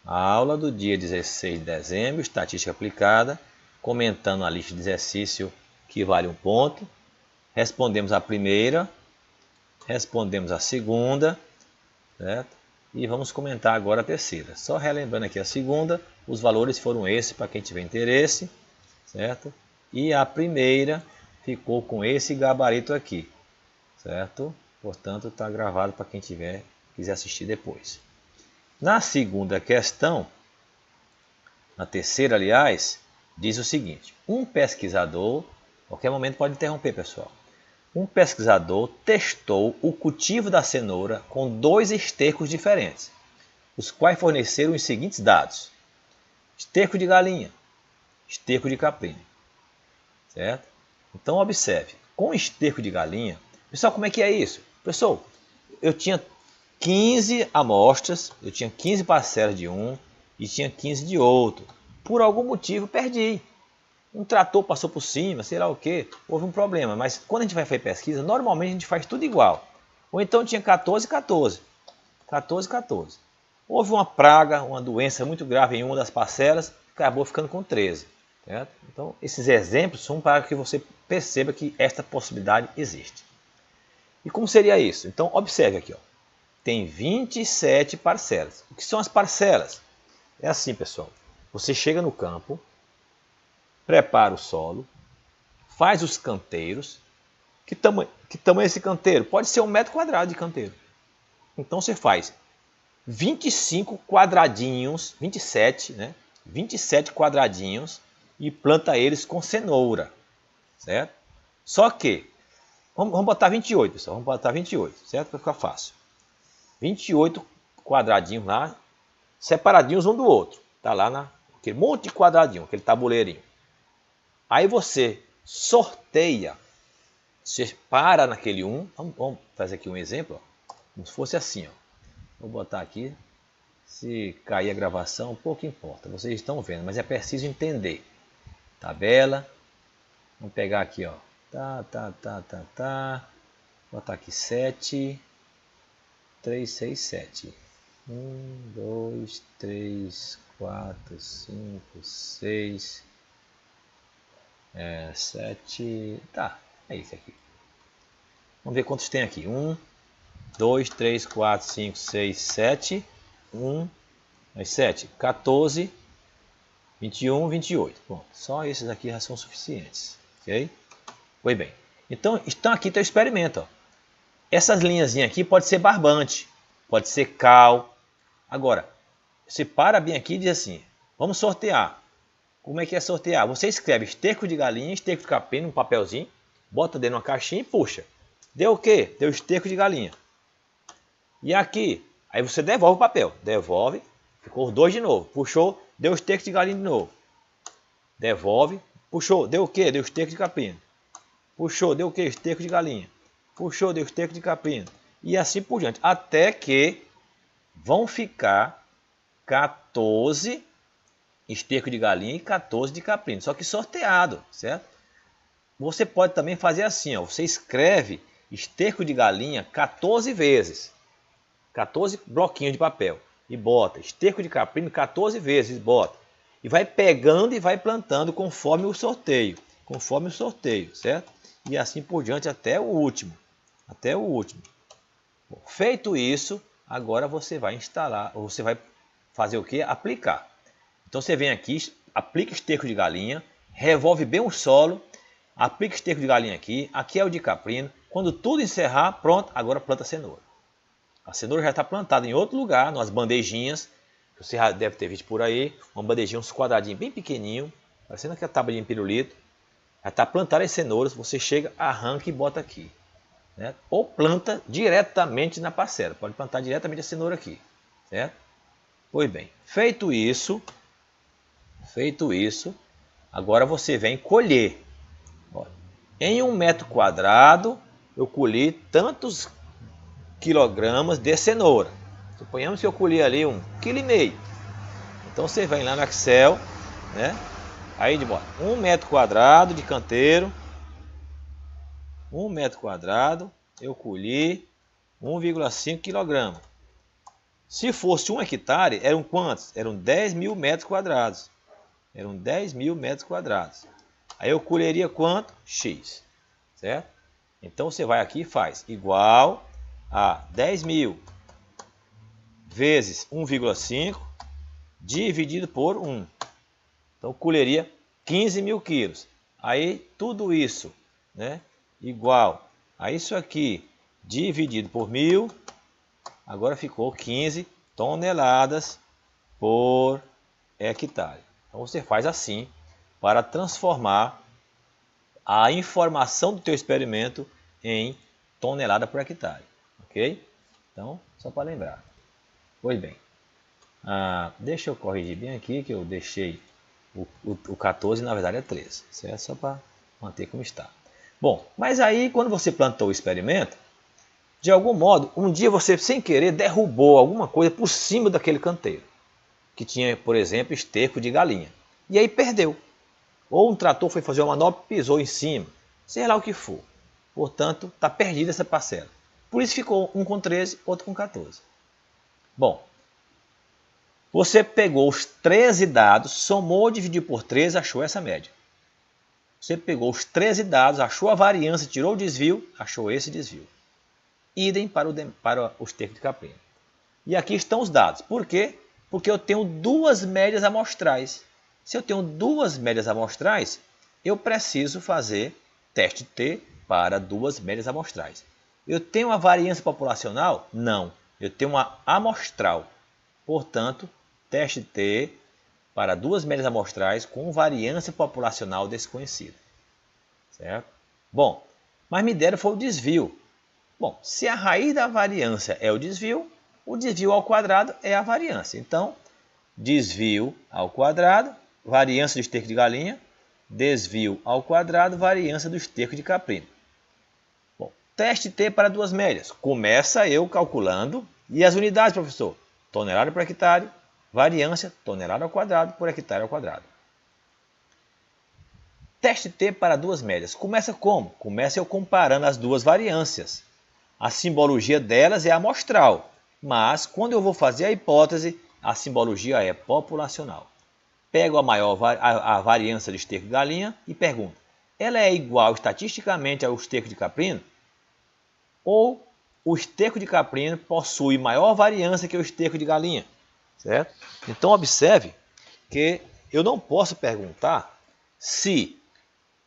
A aula do dia 16 de dezembro, estatística aplicada, comentando a lista de exercício que vale 1 ponto. Respondemos a primeira, respondemos a segunda, certo? E vamos comentar agora a terceira. Só relembrando aqui a segunda, os valores foram esses para quem tiver interesse, certo? E a primeira ficou com esse gabarito aqui, certo? Portanto, está gravado para quem quiser assistir depois. Na segunda questão, na terceira, aliás, diz o seguinte: um pesquisador, a qualquer momento pode interromper, pessoal. Um pesquisador testou o cultivo da cenoura com 2 estercos diferentes, os quais forneceram os seguintes dados: esterco de galinha, esterco de caprino, certo? Então observe, com esterco de galinha, pessoal, como é que é isso? Pessoal, eu tinha 15 amostras, eu tinha 15 parcelas de um e tinha 15 de outro. Por algum motivo perdi. Um trator passou por cima, sei lá o que, houve um problema. Mas quando a gente vai fazer pesquisa, normalmente a gente faz tudo igual. Ou então tinha 14, 14. 14, 14. Houve uma praga, uma doença muito grave em uma das parcelas, acabou ficando com 13. Certo? Então esses exemplos são para que você perceba que esta possibilidade existe. E como seria isso? Então observe aqui, ó. Tem 27 parcelas. O que são as parcelas? É assim, pessoal. Você chega no campo, prepara o solo, faz os canteiros. Que tamanho é esse canteiro? Pode ser 1 metro quadrado de canteiro. Então você faz 25 quadradinhos, 27, né? 27 quadradinhos e planta eles com cenoura, certo? Só que, vamos botar 28, pessoal, vamos botar 28, certo? Para ficar fácil. 28 quadradinhos lá, separadinhos um do outro. Tá lá naquele monte de quadradinho, aquele tabuleirinho. Aí você sorteia, você para naquele um, vamos fazer aqui um exemplo, ó, como se fosse assim, ó. Vou botar aqui, se cair a gravação, pouco importa, vocês estão vendo, mas é preciso entender. Tabela, vamos pegar aqui, ó, botar aqui 7, 3, 6, 7. 1, 2, 3, 4, 5, 6, 7. Tá, é isso aqui. Vamos ver quantos tem aqui. 1, 2, 3, 4, 5, 6, 7. 1, 7, 14, 21, 28. Bom, só esses aqui já são suficientes. Ok? Pois bem. Então aqui está o experimento. Ó. Essas linhazinhas aqui pode ser barbante, pode ser cal. Agora, você para bem aqui e diz assim, vamos sortear. Como é que é sortear? Você escreve esterco de galinha, esterco de capim, num papelzinho, bota dentro de uma caixinha e puxa. Deu o quê? Deu esterco de galinha. E aqui, aí você devolve o papel. Devolve, ficou os 2 de novo. Puxou, deu esterco de galinha de novo. Devolve, puxou, deu o quê? Deu esterco de capim. Puxou, deu o quê? Esterco de galinha. Puxou, deu esterco de capim. E assim por diante. Até que vão ficar 14 esterco de galinha e 14 de caprino, só que sorteado, certo? Você pode também fazer assim, ó, você escreve esterco de galinha 14 vezes, 14 bloquinhos de papel e bota, esterco de caprino 14 vezes, bota, e vai pegando e vai plantando conforme o sorteio, certo? E assim por diante até o último, Bom, feito isso, agora você vai instalar, ou você vai fazer o que? Aplicar. Então você vem aqui, aplica esterco de galinha, revolve bem o solo, aplica esterco de galinha aqui, aqui é o de caprino. Quando tudo encerrar, pronto, agora planta a cenoura. A cenoura já está plantada em outro lugar, nas bandejinhas, que você já deve ter visto por aí, uma bandejinha, uns quadradinhos bem pequenininho, parecendo aquela tábua de pirulito. Já está plantada as cenouras, você chega, arranca e bota aqui. Né? Ou planta diretamente na parcela, pode plantar diretamente a cenoura aqui, certo? Pois bem, feito isso, agora você vem colher. Olha, em 1 metro quadrado, eu colhi tantos quilogramas de cenoura. Suponhamos que eu colhi ali 1,5 kg. Então você vem lá no Excel, né? Aí de bota 1 metro quadrado de canteiro, 1 metro quadrado, eu colhi 1,5 kg. Se fosse 1 hectare, eram quantos? Eram 10 mil metros quadrados. Eram 10 mil metros quadrados. Aí eu colheria quanto? X. Certo? Então você vai aqui e faz igual a 10 mil vezes 1,5 dividido por 1. Então colheria 15 mil quilos. Aí tudo isso, né, igual a isso aqui dividido por 1000, agora ficou 15 toneladas por hectare. Então você faz assim para transformar a informação do teu experimento em tonelada por hectare, ok? Então, só para lembrar. Pois bem, deixa eu corrigir bem aqui que eu deixei o 14, na verdade é 13, certo? Só para manter como está. Bom, mas aí quando você plantou o experimento, de algum modo, um dia você sem querer derrubou alguma coisa por cima daquele canteiro, que tinha, por exemplo, esterco de galinha, e aí perdeu. Ou um trator foi fazer uma manobra e pisou em cima, sei lá o que for. Portanto, está perdida essa parcela. Por isso ficou um com 13, outro com 14. Bom, você pegou os 13 dados, somou, dividiu por 13, achou essa média. Você pegou os 13 dados, achou a variância, tirou o desvio, achou esse desvio. Idem para o esterco de caprino. E aqui estão os dados. Por quê? Porque eu tenho duas médias amostrais. Se eu tenho duas médias amostrais, eu preciso fazer teste T para duas médias amostrais. Eu tenho uma variância populacional? Não. Eu tenho uma amostral. Portanto, teste T para duas médias amostrais com variância populacional desconhecida. Certo? Bom, mas me deram foi o desvio. Bom, se a raiz da variância é o desvio ao quadrado é a variância. Então, desvio ao quadrado, variância do esterco de galinha, desvio ao quadrado, variância do esterco de caprino. Bom, teste T para duas médias. Começa eu calculando. E as unidades, professor? Tonelada por hectare, variância, tonelada ao quadrado por hectare ao quadrado. Teste T para duas médias. Começa como? Começa eu comparando as duas variâncias. A simbologia delas é amostral, mas quando eu vou fazer a hipótese, a simbologia é populacional. Pego a variância do esterco de galinha e pergunto, ela é igual estatisticamente ao esterco de caprino? Ou o esterco de caprino possui maior variância que o esterco de galinha? Certo? Então observe que eu não posso perguntar se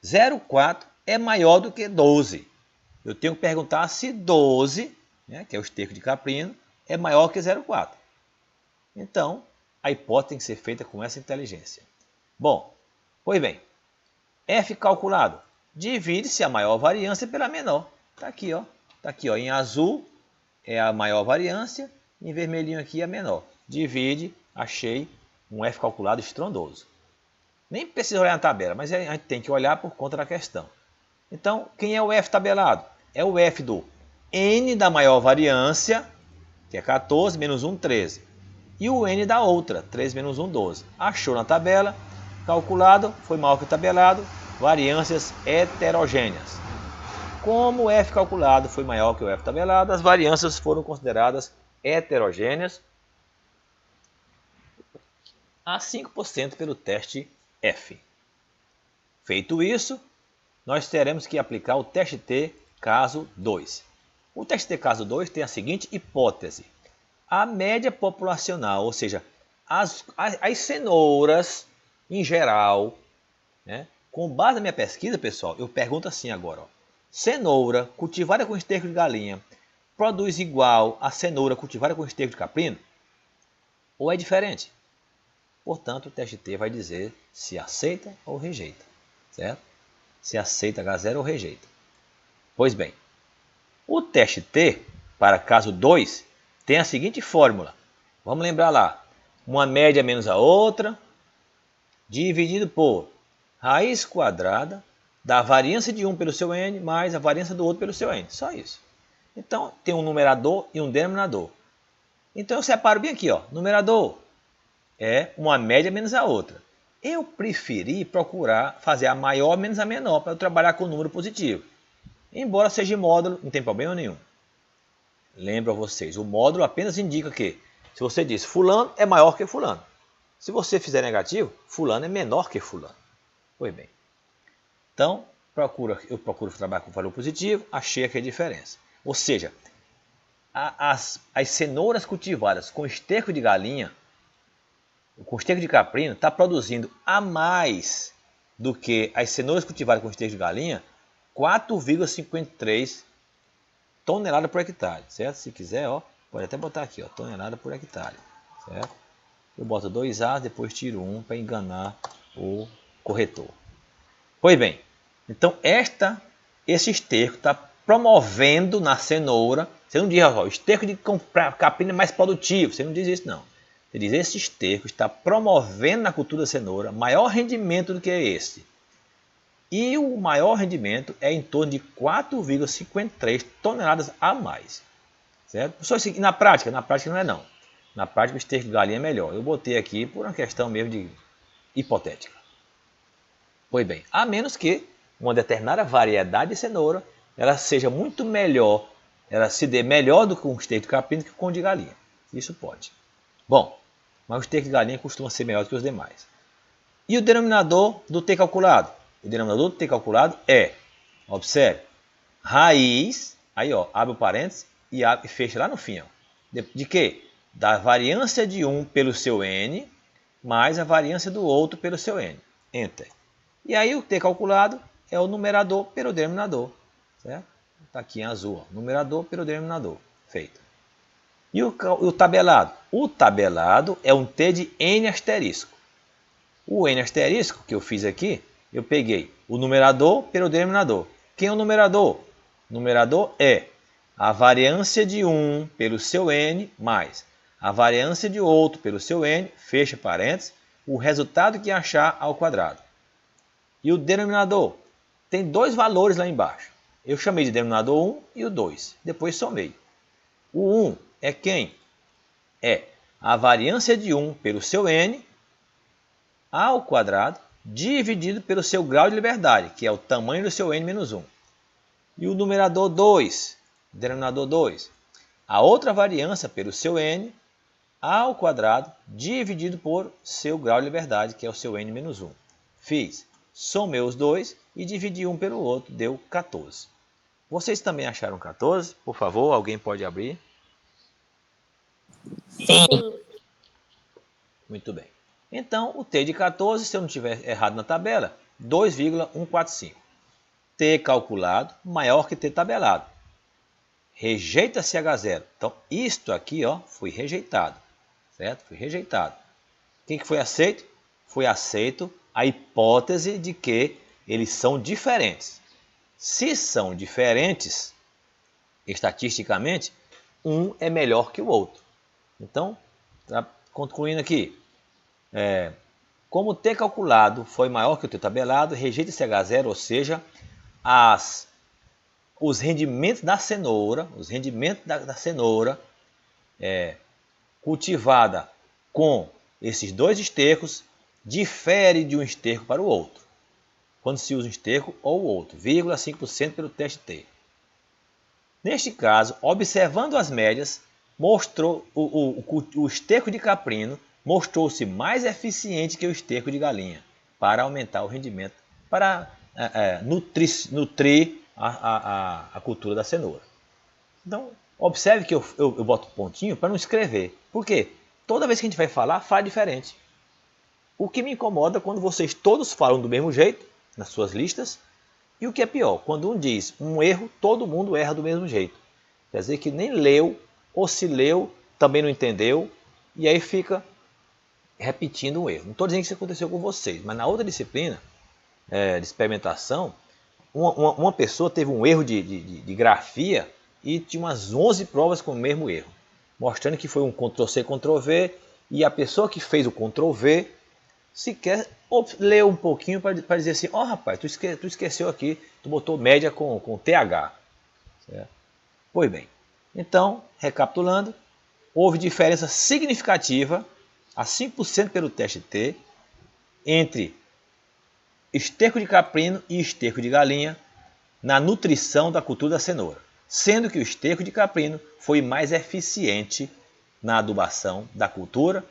0,4 é maior do que 12. Eu tenho que perguntar se 12, né, que é o esterco de caprino, é maior que 0,4. Então, a hipótese tem que ser feita com essa inteligência. Bom, pois bem, F calculado. Divide-se a maior variância pela menor. Está aqui, ó. Está aqui, ó. Em azul é a maior variância, em vermelhinho aqui é a menor. Divide, achei um F calculado estrondoso. Nem precisa olhar na tabela, mas a gente tem que olhar por conta da questão. Então, quem é o F tabelado? É o F do N da maior variância, que é 14, menos 1, 13. E o N da outra, 3 menos 1, 12. Achou na tabela, calculado, foi maior que o tabelado, variâncias heterogêneas. Como o F calculado foi maior que o F tabelado, as variâncias foram consideradas heterogêneas a 5% pelo teste F. Feito isso, nós teremos que aplicar o teste T caso 2. O teste T caso 2 tem a seguinte hipótese. A média populacional, ou seja, as cenouras em geral, né, com base na minha pesquisa, pessoal, eu pergunto assim agora. Ó, cenoura cultivada com esterco de galinha produz igual a cenoura cultivada com esterco de caprino? Ou é diferente? Portanto, o teste T vai dizer se aceita ou rejeita, certo? Se aceita H0 ou rejeita. Pois bem, o teste T, para caso 2, tem a seguinte fórmula. Vamos lembrar lá. Uma média menos a outra, dividido por raiz quadrada da variância de um pelo seu n mais a variância do outro pelo seu n. Só isso. Então, tem um numerador e um denominador. Então, eu separo bem aqui. Ó. Numerador é uma média menos a outra. Eu preferi procurar fazer a maior menos a menor para eu trabalhar com o número positivo. Embora seja módulo, não tem problema nenhum. Lembro a vocês, o módulo apenas indica que Se você diz fulano é maior que fulano. Se você fizer negativo, fulano é menor que fulano. Pois bem. Então, eu procuro trabalhar com valor positivo, achei aqui a diferença. Ou seja, as cenouras cultivadas com esterco de galinha, com esterco de caprino, está produzindo a mais do que as cenouras cultivadas com esterco de galinha, 4,53 toneladas por hectare, certo? Se quiser, ó, pode até botar aqui, ó, tonelada por hectare, certo? Eu boto 2A, depois tiro 1 para enganar o corretor. Pois bem, então esse esterco está promovendo na cenoura. Você não diz, ó, o esterco de caprino é mais produtivo, você não diz isso não. Você diz, esse esterco está promovendo na cultura da cenoura maior rendimento do que esse. E o maior rendimento é em torno de 4,53 toneladas a mais. Certo? Só isso, na prática não é não. Na prática o esterco de galinha é melhor. Eu botei aqui por uma questão mesmo de hipotética. Pois bem, a menos que uma determinada variedade de cenoura ela seja muito melhor, ela se dê melhor do que um esterco de caprino que com o de galinha. Isso pode. Bom, mas o esterco de galinha costuma ser melhor do que os demais. E o denominador do T calculado? O denominador do T calculado é, observe, raiz, aí ó, abre o parênteses e fecha lá no fim. Ó. De quê? Da variância de um pelo seu N, mais a variância do outro pelo seu N. Enter. E aí o T calculado é o numerador pelo denominador. Certo? Está aqui em azul, ó, numerador pelo denominador. Feito. E o tabelado? O tabelado é um T de N asterisco. O N asterisco que eu fiz aqui, eu peguei o numerador pelo denominador. Quem é o numerador? O numerador é a variância de um pelo seu N mais a variância de outro pelo seu N, fecha parênteses, o resultado que achar ao quadrado. E o denominador tem dois valores lá embaixo. Eu chamei de denominador 1 e o 2. Depois somei. O 1 é quem? É a variância de 1 pelo seu N ao quadrado dividido pelo seu grau de liberdade, que é o tamanho do seu N menos 1. E o numerador 2, denominador 2, a outra variância pelo seu N ao quadrado dividido por seu grau de liberdade, que é o seu N menos 1. Fiz, somei os dois e dividi um pelo outro, deu 14. Vocês também acharam 14? Por favor, alguém pode abrir? Sim. Muito bem. Então, o T de 14, se eu não tiver errado na tabela, 2,145. T calculado maior que T tabelado. Rejeita-se H0. Então, isto aqui ó, foi rejeitado. Certo? Foi rejeitado. O que foi aceito? Foi aceito a hipótese de que eles são diferentes. Se são diferentes, estatisticamente, um é melhor que o outro. Então, concluindo aqui, como o T calculado foi maior que o T tabelado, rejeita-se H0, ou seja, os rendimentos da cenoura, cultivada com esses dois estercos, difere de um esterco para o outro, quando se usa um esterco ou outro, 0,5% pelo teste T. Neste caso, observando as médias, mostrou o esterco de caprino mostrou-se mais eficiente que o esterco de galinha para aumentar o rendimento, para nutrir a cultura da cenoura. Então, observe que eu boto pontinho para não escrever. Por quê? Toda vez que a gente vai falar, fala diferente. O que me incomoda é quando vocês todos falam do mesmo jeito, nas suas listas, e o que é pior, quando um diz um erro, todo mundo erra do mesmo jeito. Quer dizer que nem leu, ou se leu, também não entendeu, e aí fica repetindo um erro. Não estou dizendo que isso aconteceu com vocês, mas na outra disciplina de experimentação, uma pessoa teve um erro de grafia e tinha umas 11 provas com o mesmo erro, mostrando que foi um Ctrl+C, Ctrl+V, e a pessoa que fez o Ctrl+V sequer leu um pouquinho para dizer assim, ó rapaz, tu esqueceu aqui, tu botou média com TH. Certo? Pois bem, então, recapitulando, houve diferença significativa a 5% pelo teste T entre esterco de caprino e esterco de galinha na nutrição da cultura da cenoura, sendo que o esterco de caprino foi mais eficiente na adubação da cultura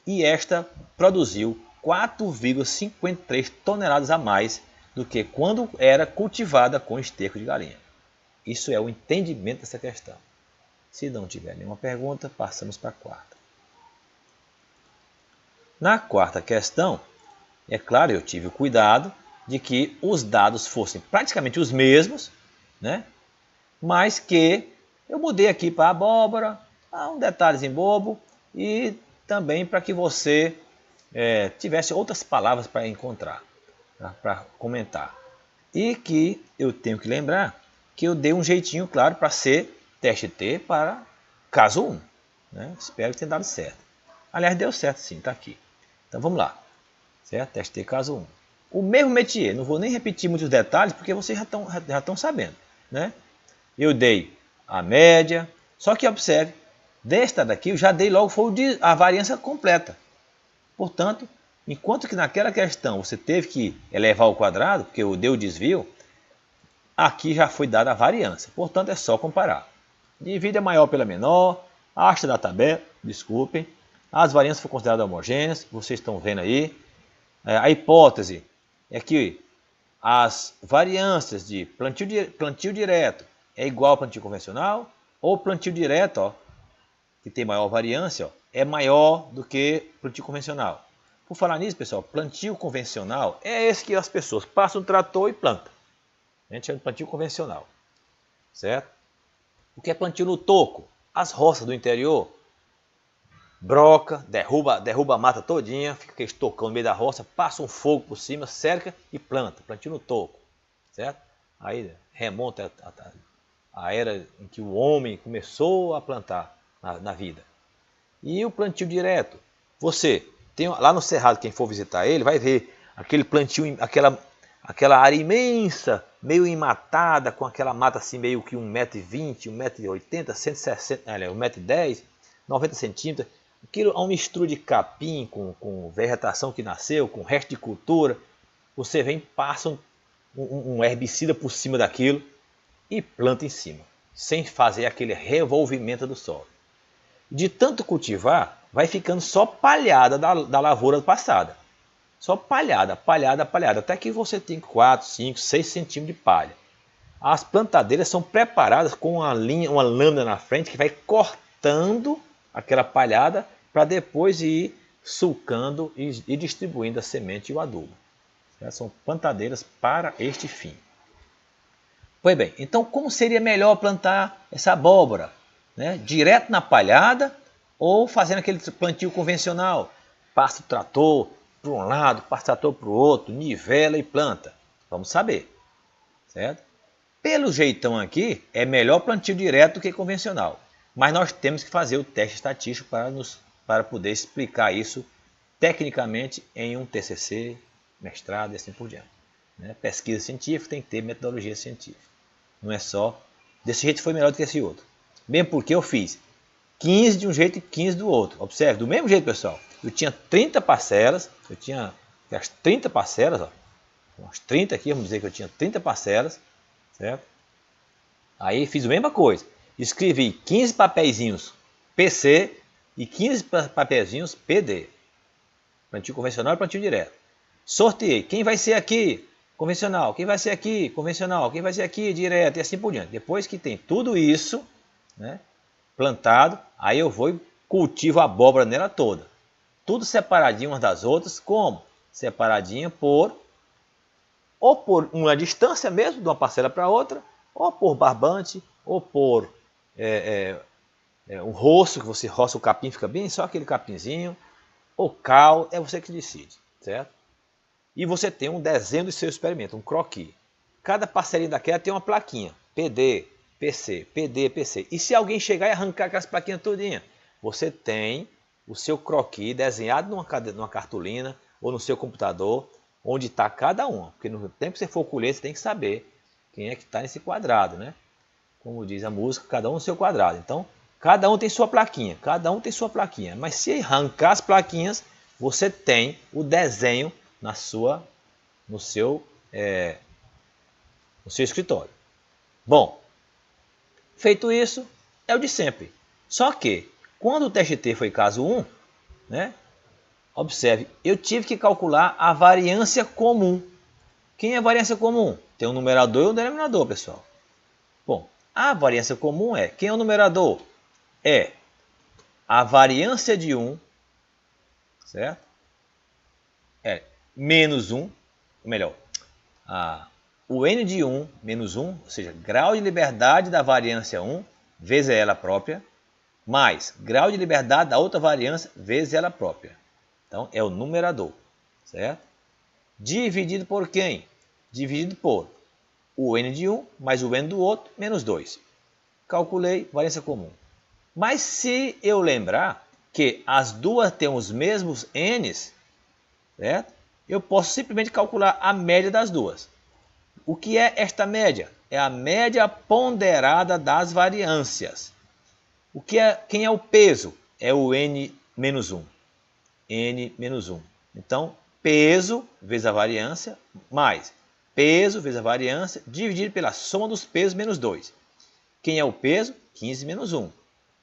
e esta produziu 4,53 toneladas a mais do que quando era cultivada com esterco de galinha. Isso é o entendimento dessa questão. Se não tiver nenhuma pergunta, passamos para a quarta. Na quarta questão, é claro, eu tive o cuidado de que os dados fossem praticamente os mesmos, né? Mas que eu mudei aqui para abóbora, um detalhezinho bobo, e também para que você tivesse outras palavras para encontrar, para comentar. E que eu tenho que lembrar que eu dei um jeitinho, claro, para ser teste T para caso 1. Né? Espero que tenha dado certo. Aliás, deu certo sim, está aqui. Então vamos lá. Certo? Teste T caso 1. O mesmo métier, não vou nem repetir muitos detalhes, porque vocês já estão sabendo. Né? Eu dei a média, só que observe, desta daqui eu já dei logo a variância completa. Portanto, enquanto que naquela questão você teve que elevar ao quadrado, porque eu dei o desvio, aqui já foi dada a variância. Portanto, é só comparar. Divide a maior pela menor, acha da tabela, desculpem. As variâncias foram consideradas homogêneas, vocês estão vendo aí. A hipótese é que as variâncias de plantio direto é igual ao plantio convencional, ou plantio direto, ó, que tem maior variância, ó, é maior do que plantio convencional. Por falar nisso, pessoal, plantio convencional é esse que as pessoas passam o trator e plantam. A gente chama de plantio convencional, certo? O que é plantio no toco? As roças do interior, broca, derruba a mata todinha, fica aquele tocão no meio da roça, passa um fogo por cima, cerca e planta, plantio no toco, certo? Aí remonta a era em que o homem começou a plantar na vida. E o plantio direto, você tem lá no Cerrado, quem for visitar ele, vai ver aquele plantio, aquela área imensa, meio enmatada, com aquela mata assim meio que 1,20 m, 1,80 m, 160, 1,10 m, 90 centímetros. Aquilo é uma mistura de capim com vegetação que nasceu, com resto de cultura. Você vem, passa um herbicida por cima daquilo e planta em cima, sem fazer aquele revolvimento do solo. De tanto cultivar, vai ficando só palhada da lavoura passada. Só palhada, até que você tem 4, 5, 6 centímetros de palha. As plantadeiras são preparadas com uma lâmina na frente que vai cortando aquela palhada para depois ir sulcando e distribuindo a semente e o adubo. São plantadeiras para este fim. Pois bem, então como seria melhor plantar essa abóbora? Né? Direto na palhada ou fazendo aquele plantio convencional? Passa o trator para um lado, passa o trator para o outro, nivela e planta. Vamos saber, certo? Pelo jeitão aqui, é melhor plantio direto do que convencional. Mas nós temos que fazer o teste estatístico para poder explicar isso tecnicamente em um TCC, mestrado e assim por diante. Né? Pesquisa científica tem que ter metodologia científica. Não é só, desse jeito foi melhor do que esse outro. Bem porque eu fiz 15 de um jeito e 15 do outro. Observe, do mesmo jeito, pessoal. Eu tinha 30 parcelas, eu tinha as 30 parcelas, ó, umas 30 aqui, vamos dizer que eu tinha 30 parcelas, certo? Aí fiz a mesma coisa. Escrevi 15 papeizinhos PC e 15 papeizinhos PD. Plantio convencional e plantio direto. Sorteei. Quem vai ser aqui? Convencional. Quem vai ser aqui? Convencional. Quem vai ser aqui? Direto. E assim por diante. Depois que tem tudo isso, né, plantado, aí eu vou e cultivo a abóbora nela toda. Tudo separadinho umas das outras. Como? Separadinha ou por uma distância mesmo, de uma parcela para outra, ou por barbante, ou por um roço, que você roça o capim, fica bem só aquele capinzinho, ou cal, é você que decide, certo? E você tem um desenho do seu experimento, um croquis. Cada parcelinha daquela tem uma plaquinha, PD, PC, PD, PC. E se alguém chegar e arrancar aquelas plaquinhas todinha, você tem o seu croquis desenhado numa cartolina ou no seu computador, onde está cada uma. Porque no tempo que você for colher, você tem que saber quem é que está nesse quadrado, né? Como diz a música, cada um no seu quadrado. Então, cada um tem sua plaquinha, Mas se arrancar as plaquinhas, você tem o desenho no seu escritório. Bom, feito isso, é o de sempre. Só que, Quando o teste T foi caso 1, né? Observe, eu tive que calcular a variância comum. Quem é a variância comum? Tem um numerador e um denominador, pessoal. Bom, a variância comum é, quem é o numerador? É a variância de 1, certo? É menos 1, ou melhor, o n de 1 menos 1, ou seja, grau de liberdade da variância 1 vezes ela própria, mais grau de liberdade da outra variância vezes ela própria. Então, é o numerador, certo? Dividido por quem? Dividido por o n de um mais o n do outro, menos 2. Calculei variância comum. Mas se eu lembrar que as duas têm os mesmos n's, certo? Eu posso simplesmente calcular a média das duas. O que é esta média? É a média ponderada das variâncias. Quem é o peso? É o n menos 1. N menos 1. Então, peso vezes a variância, mais peso vezes a variância, dividido pela soma dos pesos menos 2. Quem é o peso? 15 menos 1.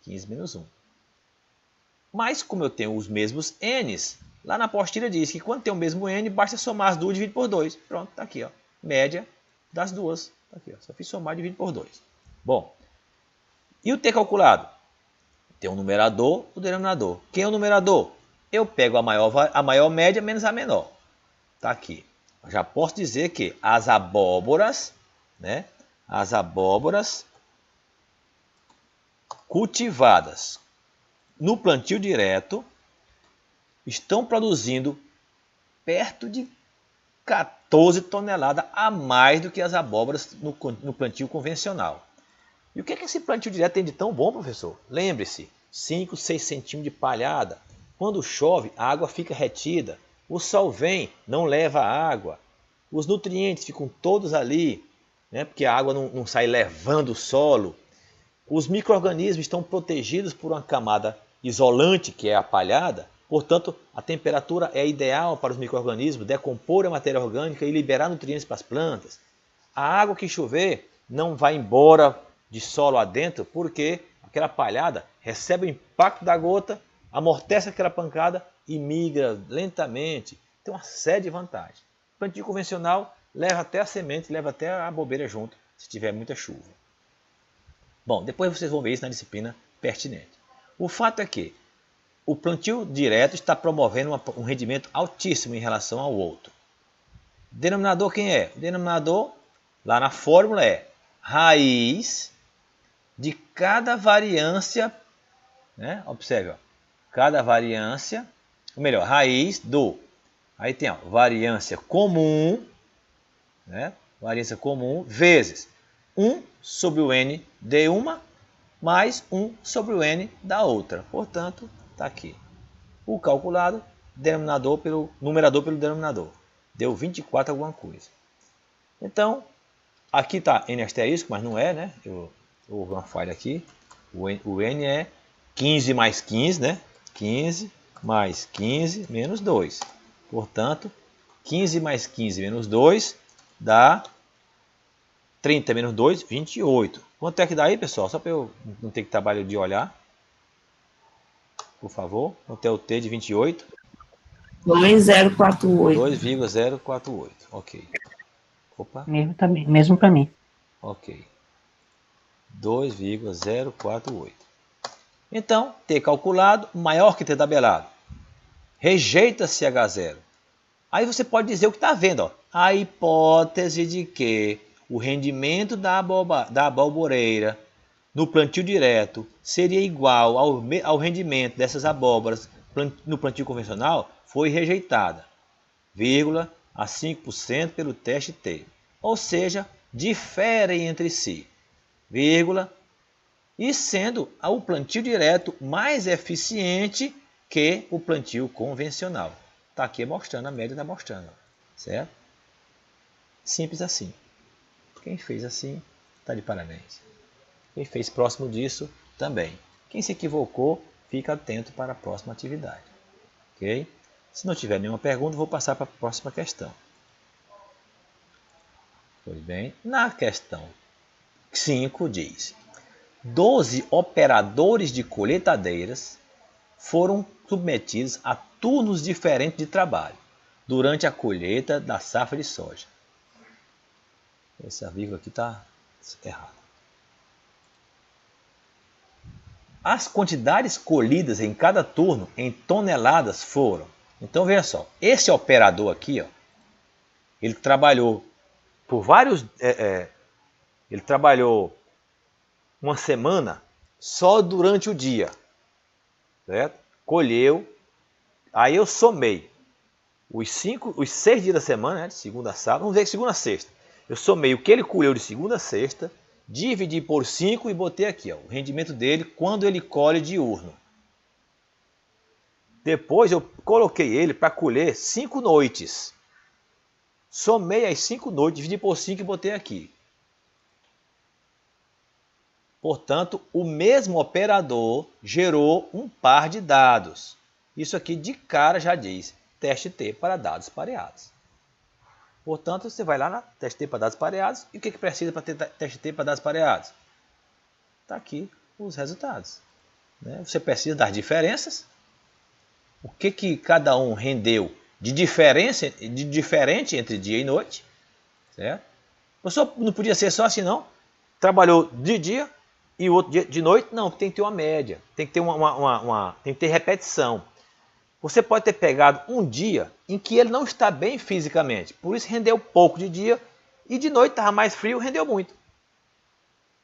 15 menos 1. Mas, como eu tenho os mesmos n's, lá na apostila diz que quando tem o mesmo n, basta somar as duas e dividir por 2. Pronto, está aqui, ó. Média das duas. Tá aqui, ó. Só fiz somar e dividir por 2. Bom, e o T calculado? Tem o numerador e o denominador. Quem é o numerador? Eu pego a maior média menos a menor. Está aqui. Eu já posso dizer que as abóboras, né? As abóboras cultivadas no plantio direto estão produzindo perto de 14 toneladas a mais do que as abóboras no plantio convencional. E o que esse plantio direto tem de tão bom, professor? Lembre-se, 5, 6 centímetros de palhada. Quando chove, a água fica retida. O sol vem, não leva água. Os nutrientes ficam todos ali, né? Porque a água não sai levando o solo. Os micro-organismos estão protegidos por uma camada isolante, que é a palhada. Portanto, a temperatura é ideal para os micro-organismos decompor a matéria orgânica e liberar nutrientes para as plantas. A água que chover não vai embora de solo adentro, porque aquela palhada recebe o impacto da gota, amortece aquela pancada e migra lentamente. Tem uma série de vantagens. O plantio convencional leva até a semente, leva até a bobeira junto, se tiver muita chuva. Bom, depois vocês vão ver isso na disciplina pertinente. O fato é que o plantio direto está promovendo um rendimento altíssimo em relação ao outro. Denominador quem é? O denominador, lá na fórmula, é raiz de cada variância, né? Observe, ó, cada variância, ou melhor, raiz do, aí tem ó, variância comum, né? Variância comum vezes 1 sobre o n de uma mais 1 sobre o n da outra. Portanto, está aqui. O calculado, numerador pelo denominador. Deu 24 alguma coisa. Então, aqui está n asterisco, mas não é, né? Houve uma falha aqui. O n é 15 mais 15, né? 15 mais 15 menos 2. Portanto, 15 mais 15 menos 2 dá 30 menos 2, 28. Quanto é que dá aí, pessoal? Só para eu não ter que trabalho de olhar. Por favor. Quanto é o T de 28? 2,048. 2,048. Ok. Opa. Mesmo para mim. Ok. 2,048. Então, T calculado maior que T tabelado. Rejeita-se H0. Aí você pode dizer o que está vendo. Ó. A hipótese de que o rendimento da abóboreira no plantio direto seria igual ao rendimento dessas abóboras no plantio convencional foi rejeitada, vírgula, a 5% pelo teste T. Ou seja, diferem entre si, vírgula, e sendo o plantio direto mais eficiente que o plantio convencional. Está aqui mostrando, a média está mostrando, certo? Simples assim. Quem fez assim, está de parabéns. Quem fez próximo disso, também. Quem se equivocou, fica atento para a próxima atividade. Ok? Se não tiver nenhuma pergunta, vou passar para a próxima questão. Pois bem, na questão 5 diz: 12 operadores de colheitadeiras foram submetidos a turnos diferentes de trabalho durante a colheita da safra de soja. Essa vírgula aqui está errada. As quantidades colhidas em cada turno em toneladas foram. Então veja só, esse operador aqui, ó, ele trabalhou por vários. Ele trabalhou uma semana só durante o dia, certo? Colheu, aí eu somei os 6 dias da semana, né, de segunda a sábado, vamos ver que segunda a sexta. Eu somei o que ele colheu de segunda a sexta, dividi por 5 e botei aqui, ó, o rendimento dele quando ele colhe diurno. Depois eu coloquei ele para colher 5 noites. Somei as 5 noites, dividi por 5 e botei aqui. Portanto, o mesmo operador gerou um par de dados. Isso aqui de cara já diz teste T para dados pareados. Portanto, você vai lá na teste T para dados pareados. E o que precisa para ter teste T para dados pareados? Está aqui os resultados. Você precisa das diferenças. O que cada um rendeu de diferente entre dia e noite. Certo? Professor, não podia ser só assim, não? Trabalhou de dia e o outro dia de noite? Não, tem que ter uma média. Tem que ter tem que ter repetição. Você pode ter pegado um dia em que ele não está bem fisicamente. Por isso rendeu pouco de dia e de noite estava mais frio, rendeu muito.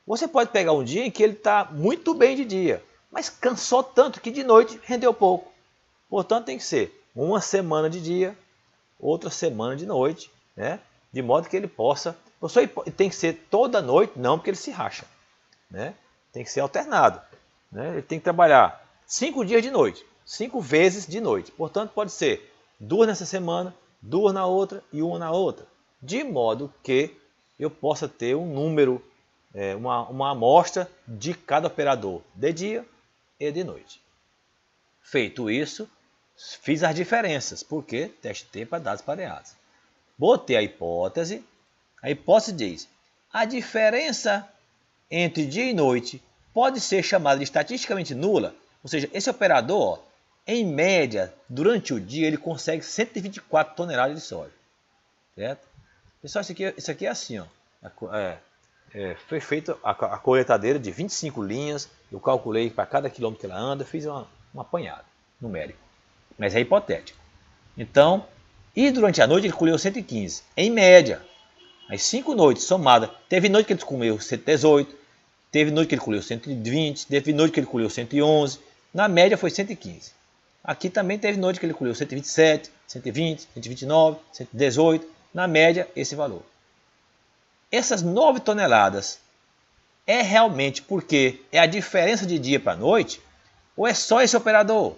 Você pode pegar um dia em que ele está muito bem de dia, mas cansou tanto que de noite rendeu pouco. Portanto, tem que ser uma semana de dia, outra semana de noite, né? De modo que ele possa... Tem que ser toda noite? Não, porque ele se racha. Né? Tem que ser alternado. Né? Ele tem que trabalhar 5 dias de noite, 5 vezes de noite. Portanto, pode ser 2 nessa semana, 2 na outra e 1 na outra. De modo que eu possa ter um número, uma amostra de cada operador de dia e de noite. Feito isso, fiz as diferenças, porque teste T para dados pareados. Botei a hipótese diz, a diferença entre dia e noite pode ser chamada de estatisticamente nula, ou seja, esse operador, ó, em média, durante o dia, ele consegue 124 toneladas de soja. Certo? Pessoal, isso aqui é assim, ó. Foi feita a colheitadeira de 25 linhas, eu calculei para cada quilômetro que ela anda, fiz um apanhado numérico, mas é hipotético. Então, e durante a noite ele colheu 115, em média. As 5 noites somadas, teve noite que ele colheu 118, teve noite que ele colheu 120, teve noite que ele colheu 111, na média foi 115. Aqui também teve noite que ele colheu 127, 120, 129, 118, na média esse valor. Essas 9 toneladas é realmente porque é a diferença de dia para noite ou é só esse operador?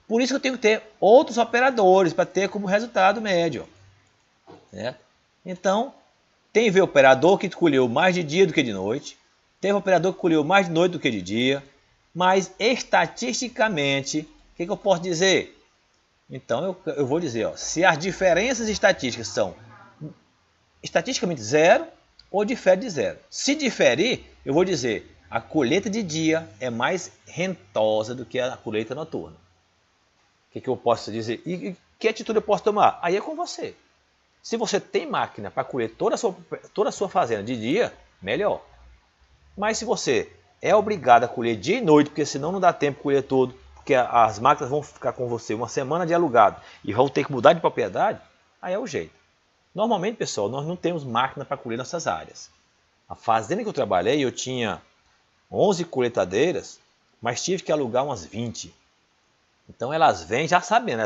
Por isso que eu tenho que ter outros operadores para ter como resultado médio. Certo? Então, teve operador que colheu mais de dia do que de noite, teve operador que colheu mais de noite do que de dia, mas estatisticamente, o que eu posso dizer? Então eu vou dizer, ó, se as diferenças estatísticas são estatisticamente zero ou difere de zero. Se diferir, eu vou dizer, a colheita de dia é mais rentosa do que a colheita noturna. O que eu posso dizer? E que atitude eu posso tomar? Aí é com você. Se você tem máquina para colher toda a sua fazenda de dia, melhor. Mas se você é obrigado a colher dia e noite, porque senão não dá tempo de colher tudo, porque as máquinas vão ficar com você uma semana de alugado e vão ter que mudar de propriedade, aí é o jeito. Normalmente, pessoal, nós não temos máquina para colher nossas áreas. A fazenda que eu trabalhei, eu tinha 11 colheitadeiras, mas tive que alugar umas 20. Então elas vêm já sabendo,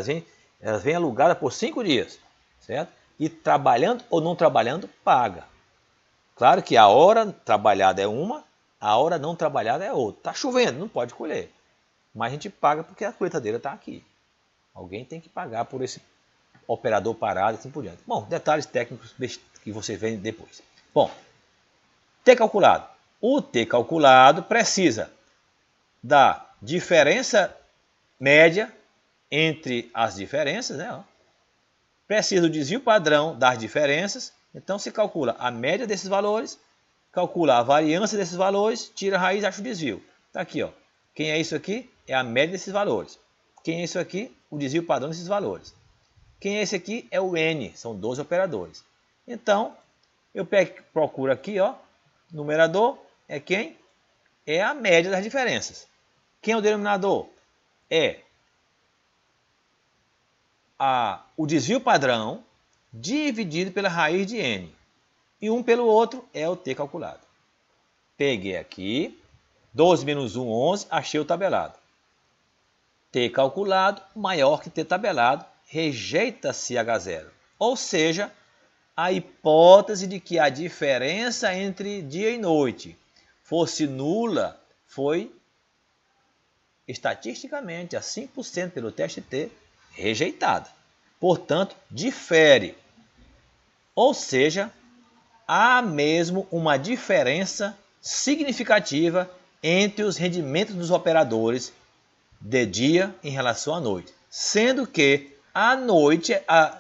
elas vêm alugadas por 5 dias, certo? E trabalhando ou não trabalhando, paga. Claro que a hora trabalhada é uma, a hora não trabalhada é outra. Está chovendo, não pode colher. Mas a gente paga porque a colheitadeira está aqui. Alguém tem que pagar por esse operador parado e assim por diante. Bom, detalhes técnicos que você vê depois. Bom, T calculado. O T calculado precisa da diferença média entre as diferenças, né? Precisa do desvio padrão das diferenças. Então se calcula a média desses valores calcula a variância desses valores, tira a raiz e acha o desvio. Está aqui, ó. Quem é isso aqui? É a média desses valores. Quem é isso aqui? O desvio padrão desses valores. Quem é esse aqui? É o N, são 12 operadores. Então, eu procuro aqui, ó, numerador é quem? É a média das diferenças. Quem é o denominador? É o desvio padrão dividido pela raiz de N. E um pelo outro é o T calculado. Peguei aqui, 12 menos 1, 11, achei o tabelado. T calculado maior que T tabelado, rejeita-se H0. Ou seja, a hipótese de que a diferença entre dia e noite fosse nula foi, estatisticamente, a 5% pelo teste T, rejeitada. Portanto, difere. Ou seja, há mesmo uma diferença significativa entre os rendimentos dos operadores de dia em relação à noite, sendo que a noite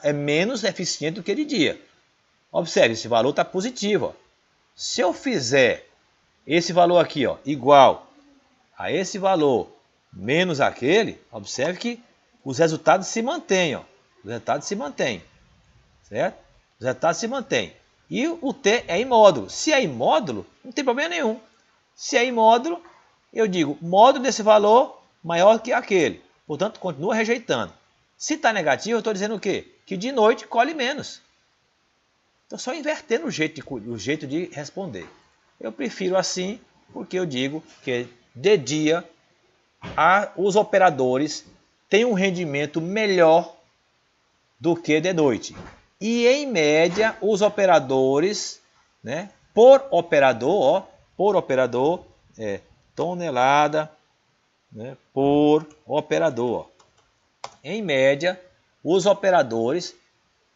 é menos eficiente do que de dia. Observe, esse valor está positivo. Ó. Se eu fizer esse valor aqui, ó, igual a esse valor menos aquele, observe que os resultados se mantêm. Ó. Os resultados se mantêm. Certo? Os resultados se mantêm. E o T é em módulo. Se é em módulo, não tem problema nenhum. Se é em módulo, eu digo módulo desse valor maior que aquele. Portanto, continua rejeitando. Se está negativo, eu estou dizendo o quê? Que de noite colhe menos. Estou só invertendo o jeito de responder. Eu prefiro assim, porque eu digo que de dia os operadores têm um rendimento melhor do que de noite. E em média, os operadores, né, por operador, tonelada, né, por operador. Em média, os operadores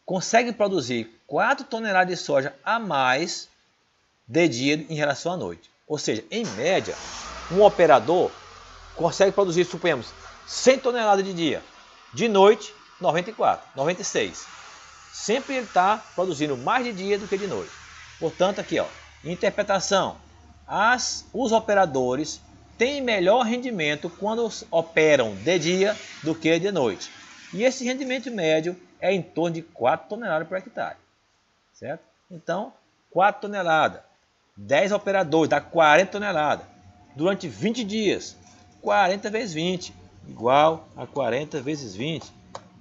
conseguem produzir 4 toneladas de soja a mais de dia em relação à noite. Ou seja, em média, um operador consegue produzir, suponhamos, 100 toneladas de dia. De noite, 94, 96. Sempre ele está produzindo mais de dia do que de noite. Portanto, aqui, ó, interpretação. Os operadores têm melhor rendimento quando operam de dia do que de noite. E esse rendimento médio é em torno de 4 toneladas por hectare. Certo? Então, 4 toneladas, 10 operadores, dá 40 toneladas. Durante 20 dias, 40 vezes 20, igual a 40 vezes 20.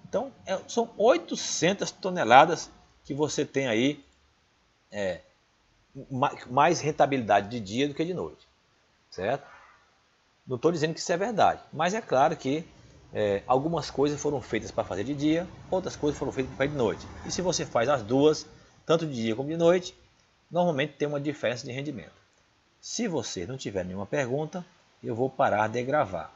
Então, são 800 toneladas que você tem aí mais rentabilidade de dia do que de noite. Certo? Não estou dizendo que isso é verdade, mas é claro que algumas coisas foram feitas para fazer de dia, outras coisas foram feitas para fazer de noite. E se você faz as duas, tanto de dia como de noite, normalmente tem uma diferença de rendimento. Se você não tiver nenhuma pergunta, eu vou parar de gravar.